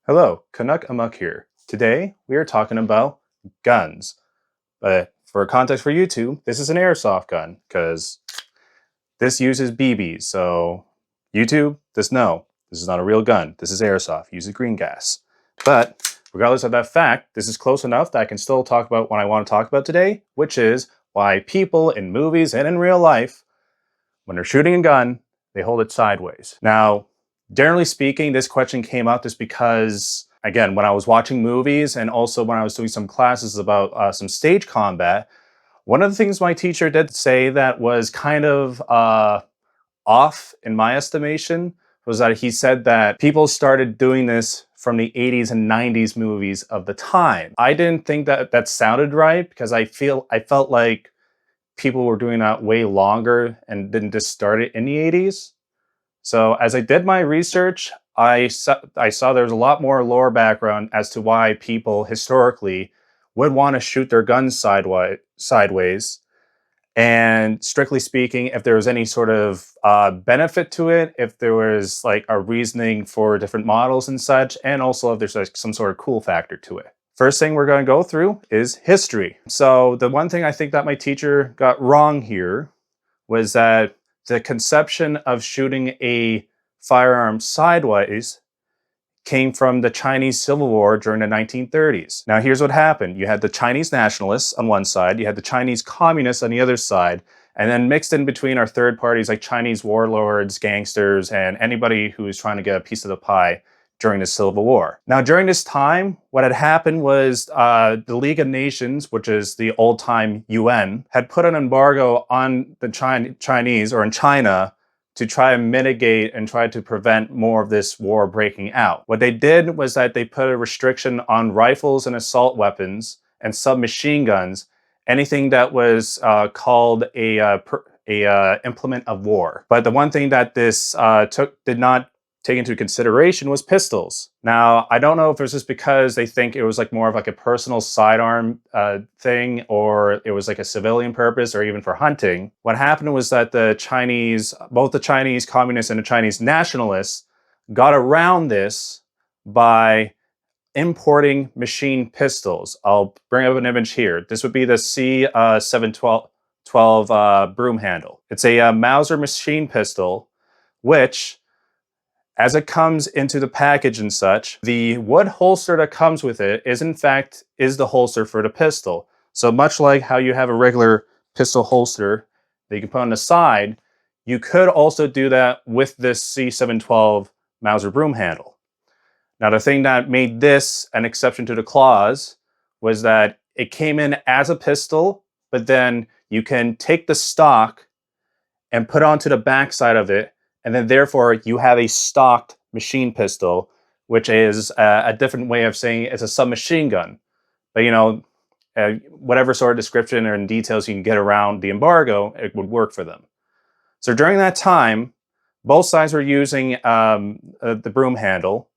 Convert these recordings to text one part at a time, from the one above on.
Hello, Canuck Amok here. Today we are talking about guns. But for context for YouTube, this is an airsoft gun because this uses BBs. So YouTube, this is not a real gun. This is airsoft, uses green gas. But regardless of that fact, this is close enough that I can still talk about what I want to talk about today, which is why people in movies and in real life, when they're shooting a gun, they hold it sideways. Now, generally speaking, this question came up just because, again, when I was watching movies and also when I was doing some classes about some stage combat, one of the things my teacher did say that was kind of off in my estimation was that he said that people started doing this from the 80s and 90s movies of the time. I didn't think that that sounded right because I felt like people were doing that way longer and didn't just start it in the 80s. So as I did my research, I saw there was a lot more lore background as to why people historically would want to shoot their guns sideways. And strictly speaking, if there was any sort of benefit to it, if there was like a reasoning for different models and such, and also if there's like some sort of cool factor to it. First thing we're going to go through is history. So the one thing I think that my teacher got wrong here was that the conception of shooting a firearm sideways came from the Chinese Civil War during the 1930s. Now here's what happened. You had the Chinese nationalists on one side, you had the Chinese communists on the other side, and then mixed in between are third parties like Chinese warlords, gangsters, and anybody who was trying to get a piece of the pie during the Civil War. Now during this time, what had happened was the League of Nations, which is the old-time UN, had put an embargo on the Chinese, or in China, to try and mitigate and try to prevent more of this war breaking out. What they did was that they put a restriction on rifles and assault weapons and submachine guns, anything that was called a implement of war. But the one thing that this did not take into consideration was pistols. Now, I don't know if it was just because they think it was like more of like a personal sidearm thing, or it was like a civilian purpose, or even for hunting. What happened was that both the Chinese communists and the Chinese nationalists got around this by importing machine pistols. I'll bring up an image here. This would be the C712 broom handle. It's a Mauser machine pistol, which, as it comes into the package and such, the wood holster that comes with it is the holster for the pistol. So much like how you have a regular pistol holster that you can put on the side, you could also do that with this C712 Mauser broom handle. Now the thing that made this an exception to the clause was that it came in as a pistol, but then you can take the stock and put onto the backside of it, and then therefore you have a stocked machine pistol, which is a different way of saying it's a submachine gun. But whatever sort of description or details you can get around the embargo, it would work for them. So during that time, both sides were using the broom handle.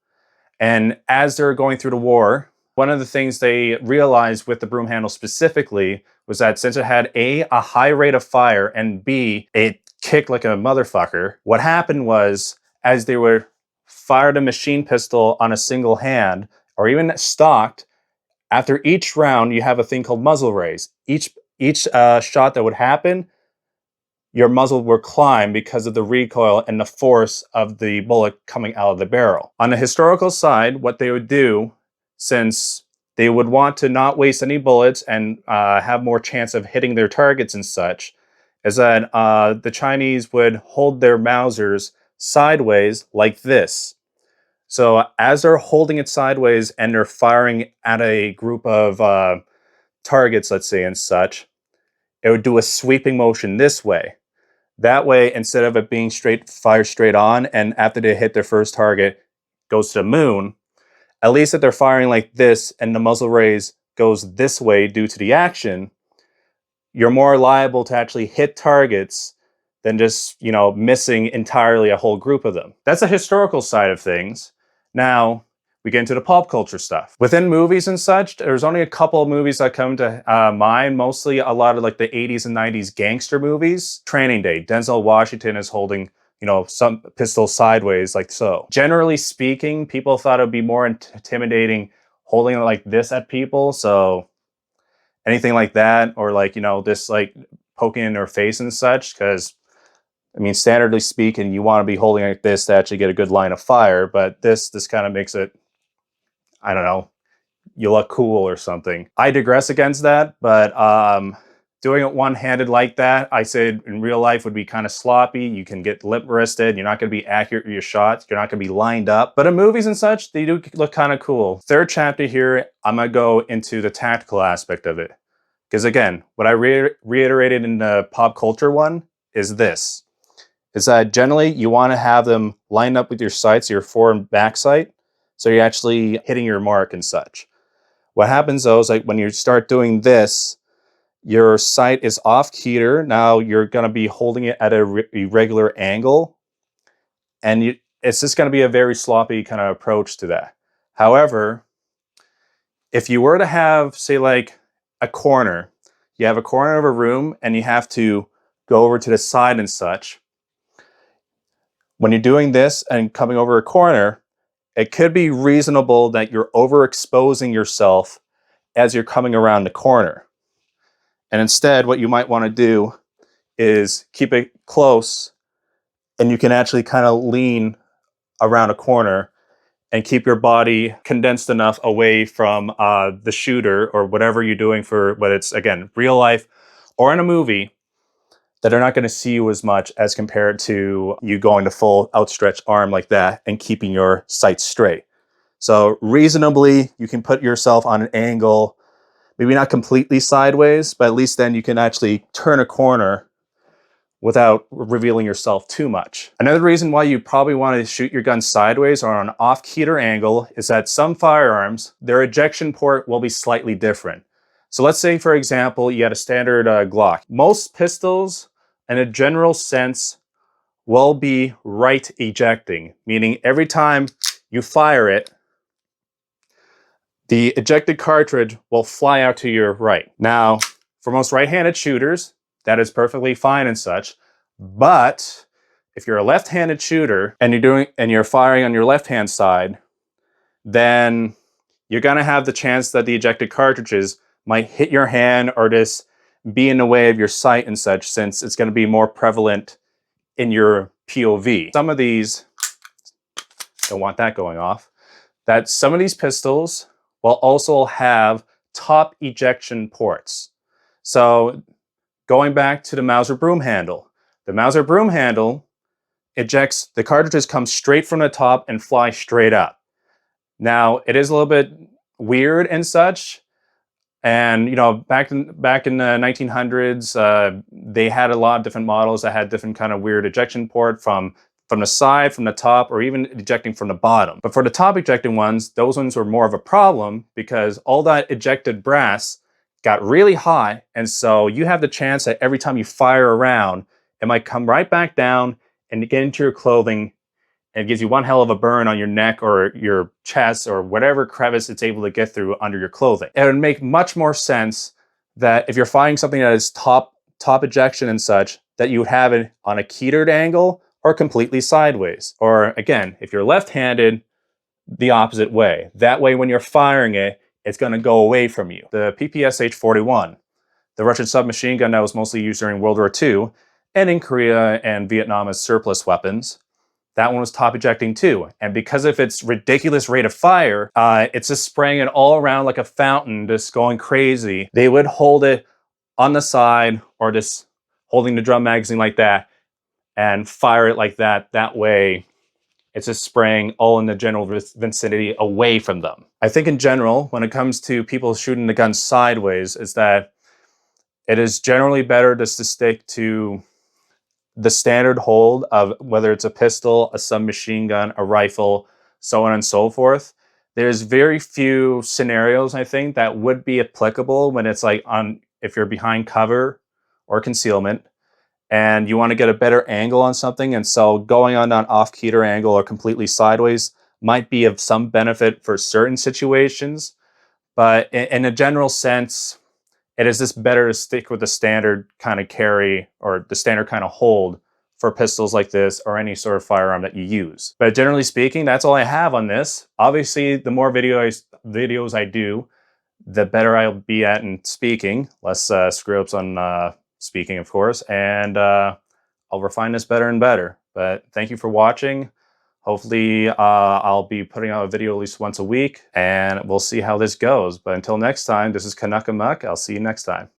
And as they're going through the war, one of the things they realized with the broom handle specifically was that since it had a high rate of fire, and B, it kicked like a motherfucker, what happened was, as they were fired a machine pistol on a single hand, or even stocked, after each round you have a thing called muzzle raise. Each shot that would happen, your muzzle would climb because of the recoil and the force of the bullet coming out of the barrel. On the historical side, what they would do, since they would want to not waste any bullets and have more chance of hitting their targets and such, is that the Chinese would hold their Mausers sideways like this. So as they're holding it sideways and they're firing at a group of targets, let's say, and such, it would do a sweeping motion this way. That way, instead of it being fire straight on, and after they hit their first target, goes to the moon, at least if they're firing like this and the muzzle raise goes this way due to the action, you're more liable to actually hit targets than just, missing entirely a whole group of them. That's the historical side of things. Now, we get into the pop culture stuff. Within movies and such, there's only a couple of movies that come to mind, mostly a lot of like the 80s and 90s gangster movies. Training Day, Denzel Washington is holding, some pistol sideways like so. Generally speaking, people thought it would be more intimidating holding it like this at people. So anything like that, or like, this like poking in their face and such, because I mean, standardly speaking, you want to be holding like this to actually get a good line of fire, but this kind of makes it, I don't know, you look cool or something. I digress against that, but doing it one-handed like that, I said in real life would be kind of sloppy. You can get lip-wristed. You're not going to be accurate with your shots. You're not going to be lined up. But in movies and such, they do look kind of cool. Third chapter here, I'm going to go into the tactical aspect of it. Because again, what I reiterated in the pop culture one is this. Is that generally you want to have them lined up with your sights, your fore and back sight, so you're actually hitting your mark and such. What happens though is like when you start doing this, your sight is off keter. Now you're going to be holding it at a irregular angle, and it's just going to be a very sloppy kind of approach to that. However, if you were to have, say, like a corner, you have a corner of a room and you have to go over to the side and such. When you're doing this and coming over a corner, it could be reasonable that you're overexposing yourself as you're coming around the corner. And instead, what you might want to do is keep it close, and you can actually kind of lean around a corner and keep your body condensed enough away from the shooter or whatever you're doing, for whether it's, again, real life or in a movie, that they're not going to see you as much as compared to you going to full outstretched arm like that and keeping your sights straight. So reasonably, you can put yourself on an angle, maybe not completely sideways, but at least then you can actually turn a corner without revealing yourself too much. Another reason why you probably want to shoot your gun sideways or on an off-keter angle is that some firearms, their ejection port will be slightly different. So let's say, for example, you had a standard Glock. Most pistols, in a general sense, will be right ejecting, meaning every time you fire it, the ejected cartridge will fly out to your right. Now, for most right-handed shooters, that is perfectly fine and such. But if you're a left-handed shooter and you're firing on your left-hand side, then you're going to have the chance that the ejected cartridges might hit your hand or just be in the way of your sight and such, since it's going to be more prevalent in your POV. Some of these, don't want that going off, that some of these pistols will also have top ejection ports. So going back to the Mauser broom handle, the Mauser broom handle ejects, the cartridges come straight from the top and fly straight up. Now, it is a little bit weird and such. And, back in the 1900s, they had a lot of different models that had different kind of weird ejection port from the side, from the top, or even ejecting from the bottom. But for the top ejecting ones, those ones were more of a problem because all that ejected brass got really hot. And so you have the chance that every time you fire around, it might come right back down and get into your clothing, and it gives you one hell of a burn on your neck or your chest or whatever crevice it's able to get through under your clothing. It would make much more sense that if you're firing something that is top ejection and such, that you would have it on a ketered angle or completely sideways. Or again, if you're left-handed, the opposite way. That way, when you're firing it, it's going to go away from you. The PPSH-41, the Russian submachine gun that was mostly used during World War II and in Korea and Vietnam as surplus weapons, that one was top ejecting too. And because of its ridiculous rate of fire, it's just spraying it all around like a fountain, just going crazy. They would hold it on the side or just holding the drum magazine like that and fire it like that. That way, it's just spraying all in the general vicinity away from them. I think in general, when it comes to people shooting the gun sideways, is that it is generally better just to stick to the standard hold of whether it's a pistol, a submachine gun, a rifle, so on and so forth. There's very few scenarios, I think, that would be applicable when it's like if you're behind cover or concealment and you want to get a better angle on something. And so going on an off-keter angle or completely sideways might be of some benefit for certain situations. But in a general sense, it is just better to stick with the standard kind of carry or the standard kind of hold for pistols like this or any sort of firearm that you use. But generally speaking, that's all I have on this. Obviously, the more videos I do, the better I'll be at in speaking. Less screw ups on speaking, of course, and I'll refine this better and better. But thank you for watching. Hopefully, I'll be putting out a video at least once a week, and we'll see how this goes. But until next time, this is Kanaka Muck. I'll see you next time.